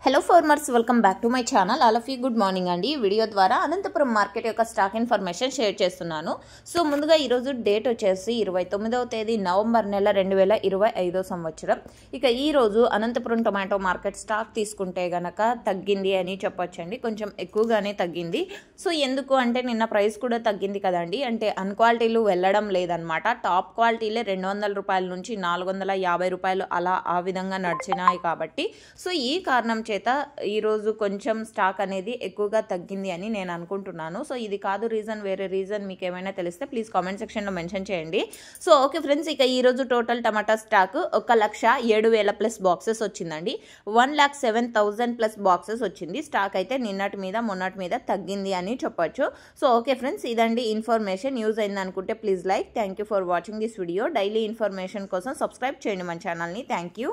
Hello farmers, welcome back to my channel. All of you good morning అండి. ఈ video ద్వారా Anantapuram market యొక్క stock information share చేస్తున్నాను. So ముందుగా ఈరోజు డేట్ వచ్చేసి 29వ తేదీ నవంబర్ నెల 2025 సంవత్సరం. ఇక ఈరోజు అనంతపురం టొమాటో మార్కెట్ స్టాక్ తీసుకుంటే గనక తగ్గింది అని చెప్పొచ్చండి. కొంచెం ఎక్కువగానే తగ్గింది. సో ఎందుకు అంటే నిన్న ప్రైస్ కూడా తగ్గింది కదండి, అంటే అన్క్వాలిటీలు వెళ్ళడం లేదనమాట. టాప్ క్వాలిటీలే 200 రూపాయల నుంచి 450 రూపాయలు అలా ఆ విధంగా నడిచినాయి కాబట్టి సో ఈ కారణం చేత ఈరోజు కొంచెం స్టాక్ అనేది ఎక్కువగా తగ్గింది అని నేను అనుకుంటున్నాను. సో ఇది కాదు రీజన్, వేరే రీజన్ మీకు ఏమైనా తెలిస్తే ప్లీజ్ కామెంట్ సెక్షన్లో మెన్షన్ చేయండి. సో ఓకే ఫ్రెండ్స్, ఇక ఈరోజు టోటల్ టమాటా స్టాక్ 1,07,000 ప్లస్ బాక్సెస్ వచ్చిందండి. 1,07,000 ప్లస్ బాక్సెస్ వచ్చింది. స్టాక్ అయితే నిన్నటి మీద మొన్నటి మీద తగ్గింది అని చెప్పొచ్చు. సో ఓకే ఫ్రెండ్స్, ఇదండి ఇన్ఫర్మేషన్. యూజ్ అయింది అనుకుంటే please like. Thank you for watching this video. Daily information కోసం సబ్స్క్రైబ్ చేయండి మన ఛానల్ని. Thank you.